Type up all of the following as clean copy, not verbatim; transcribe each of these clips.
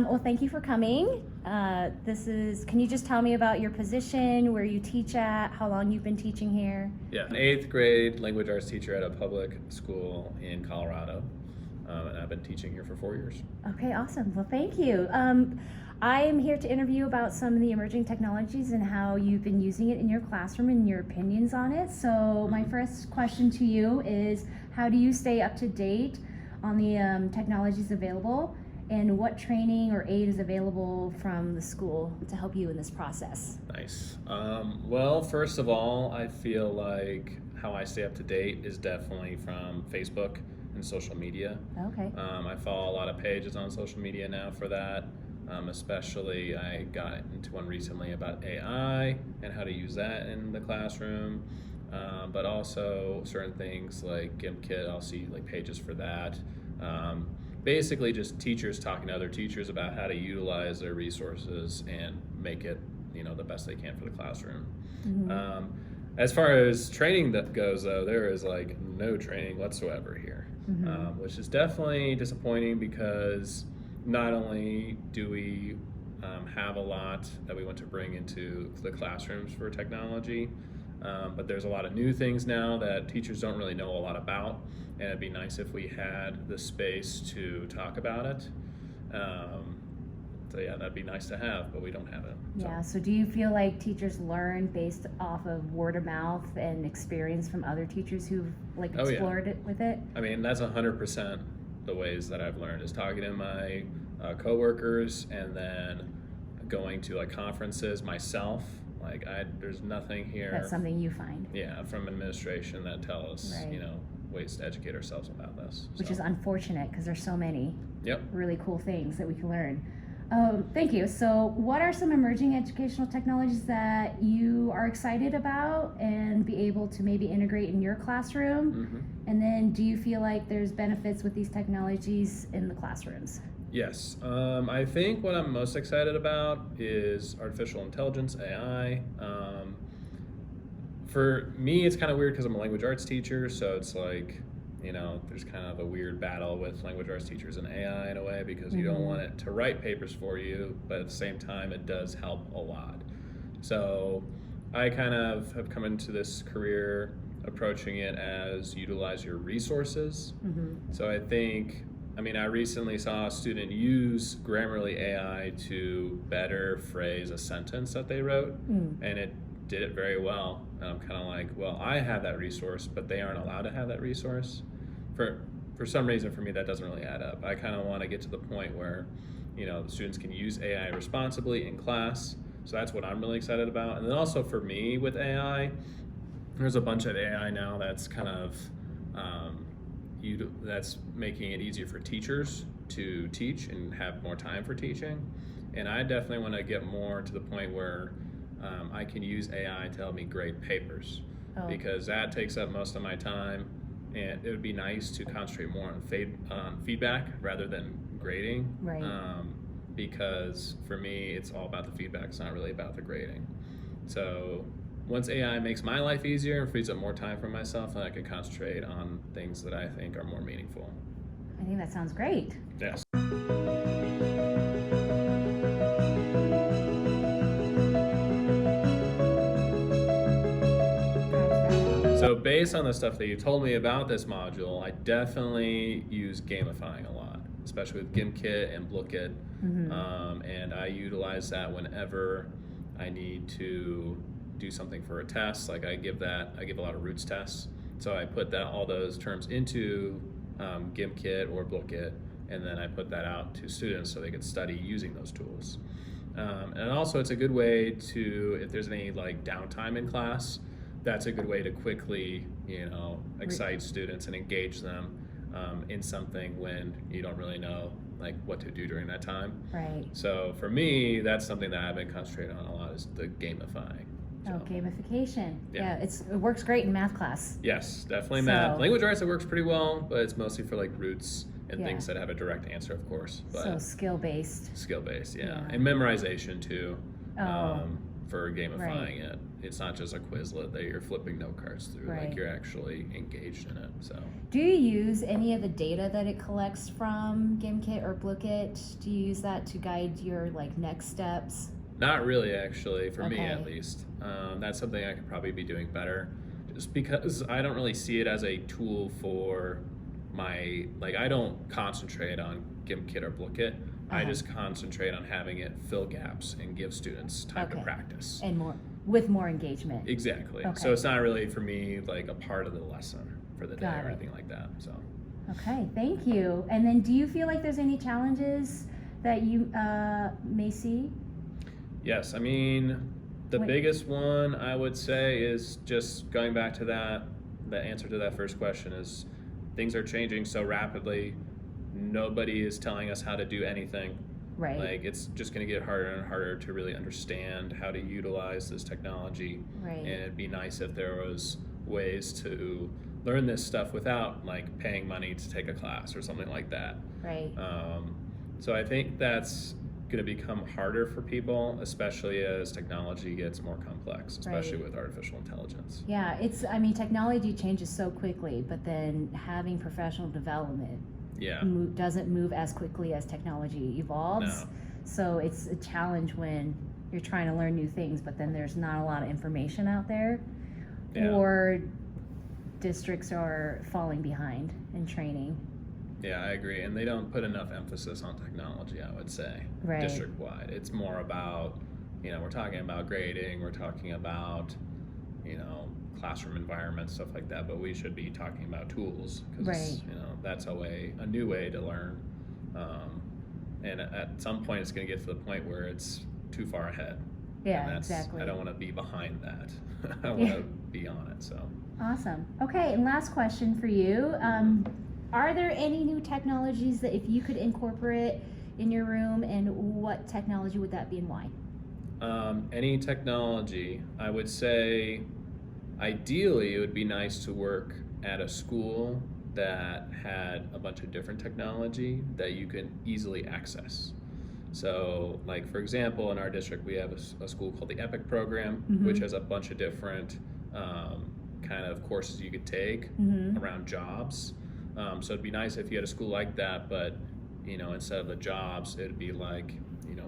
Well, thank you for coming. Can you just tell me about your position, where you teach at, how long you've been teaching here? Yeah, an 8th grade language arts teacher at a public school in Colorado. And I've been teaching here for 4 years. Okay, awesome. Well, thank you. I am here to interview about some of the emerging technologies and how you've been using it in your classroom and your opinions on it. So my first question to you is, how do you stay up to date on the technologies available, and what training or aid is available from the school to help you in this process? Nice. Well, first of all, I feel like how I stay up to date is definitely from Facebook and social media. Okay. I follow a lot of pages on social media now for that. Especially, I got into one recently about AI and how to use that in the classroom. But also certain things like GimKit, I'll see like pages for that. Basically just teachers talking to other teachers about how to utilize their resources and make it, the best they can for the classroom. Mm-hmm. As far as training that goes, though, there is like no training whatsoever here, Mm-hmm. which is definitely disappointing because not only do we have a lot that we want to bring into the classrooms for technology, but there's a lot of new things now that teachers don't really know a lot about, and it'd be nice if we had the space to talk about it. So yeah, that'd be nice to have, but we don't have it. Yeah, so do you feel like teachers learn based off of word of mouth and experience from other teachers who've Oh, yeah. explored it with it? I mean, that's 100% the ways that I've learned, is talking to my coworkers and then going to like conferences myself. There's nothing here. That's something you find. Yeah, from administration that tell us, Right. Ways to educate ourselves about this. Which So. is unfortunate because there's so many Yep. really cool things that we can learn. Thank you. So what are some emerging educational technologies that you are excited about and be able to maybe integrate in your classroom? Mm-hmm. And then do you feel like there's benefits with these technologies in the classrooms? Yes. I think what I'm most excited about is artificial intelligence, AI. For me, it's kind of weird because I'm a language arts teacher, so it's like, there's kind of a weird battle with language arts teachers and AI in a way, because you don't want it to write papers for you, but at the same time, it does help a lot. So I kind of have come into this career approaching it as utilize your resources. Mm-hmm. So I recently saw a student use Grammarly AI to better phrase a sentence that they wrote, and it did it very well. And I'm kind of like, well, I have that resource, but they aren't allowed to have that resource. For some reason, for me, that doesn't really add up. I kind of want to get to the point where, the students can use AI responsibly in class. So that's what I'm really excited about. And then also for me with AI, there's a bunch of AI now that's kind of that's making it easier for teachers to teach and have more time for teaching. And I definitely want to get more to the point where I can use AI to help me grade papers, because that takes up most of my time, and it would be nice to concentrate more on feedback rather than grading. Right. Because for me, it's all about the feedback. It's not really about the grading. So once AI makes my life easier and frees up more time for myself, then I can concentrate on things that I think are more meaningful. I think that sounds great. Yes. So based on the stuff that you told me about this module, I definitely use gamifying a lot, especially with GimKit and Blookit. Mm-hmm. And I utilize that whenever I need to do something for a test. Like I give a lot of roots tests. So I put all those terms into GimKit or Blookit, and then I put that out to students so they could study using those tools. And also it's a good way to, if there's any like downtime in class, that's a good way to quickly, excite students and engage them in something when you don't really know like what to do during that time. Right. So for me, that's something that I've been concentrating on a lot, is the gamifying. So. Oh, gamification. Yeah. It works great in math class. Yes, definitely math. Language arts, it works pretty well, but it's mostly for like roots and things that have a direct answer, of course. But so skill-based. Skill-based, yeah. And memorization too, for gamifying it. it's not just a Quizlet that you're flipping note cards through. Right. Like you're actually engaged in it. So Do you use any of the data that it collects from GimKit or Bookit? Do you use that to guide your like next steps? not really, actually, for me Okay. at least. That's something I could probably be doing better, just because I don't really see it as a tool for my, like, I don't concentrate on GimKit or Bookit. I Uh-huh. just concentrate on having it fill gaps and give students time to Okay. practice. And with more engagement. Exactly. Okay. So it's not really for me like a part of the lesson for the day Got or it. anything like that. So Okay, thank you. And then do you feel like there's any challenges that you may see? yes, I mean the Wait. biggest one I would say is just going back to that. The answer to that first question is things are changing so rapidly. Nobody is telling us how to do anything. Right. Like it's just going to get harder and harder to really understand how to utilize this technology. Right. And it'd be nice if there was ways to learn this stuff without like paying money to take a class or something like that. Right. So I think that's going to become harder for people, especially as technology gets more complex, especially Right. with artificial intelligence. Yeah, I mean, technology changes so quickly, but then having professional development Yeah. doesn't move as quickly as technology evolves. No. So it's a challenge when you're trying to learn new things, but then there's not a lot of information out there, Yeah. or districts are falling behind in training. Yeah, I agree. And they don't put enough emphasis on technology, I would say, Right. district-wide. It's more about, we're talking about grading, we're talking about, classroom environments, stuff like that, but we should be talking about tools because, Right. that's a new way to learn. And at some point, it's going to get to the point where it's too far ahead. Yeah, And exactly. I don't want to be behind that. I want Yeah. to be on it, so. Awesome. Okay, and last question for you. Are there any new technologies that if you could incorporate in your room, and what technology would that be and why? Any technology, I would say, ideally, it would be nice to work at a school that had a bunch of different technology that you can easily access. So, like, for example, in our district, we have a school called the EPIC program, which has a bunch of different kind of courses you could take around jobs. So it'd be nice if you had a school like that, but, instead of the jobs, it'd be like,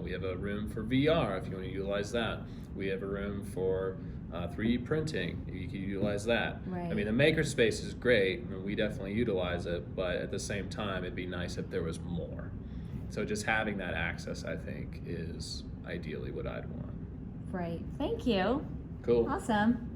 we have a room for VR if you want to utilize that. We have a room for 3D printing. You can utilize that. Right. I mean, the makerspace is great, and we definitely utilize it, but at the same time, it'd be nice if there was more. So just having that access, I think, is ideally what I'd want. Right. Thank you. Cool. Awesome.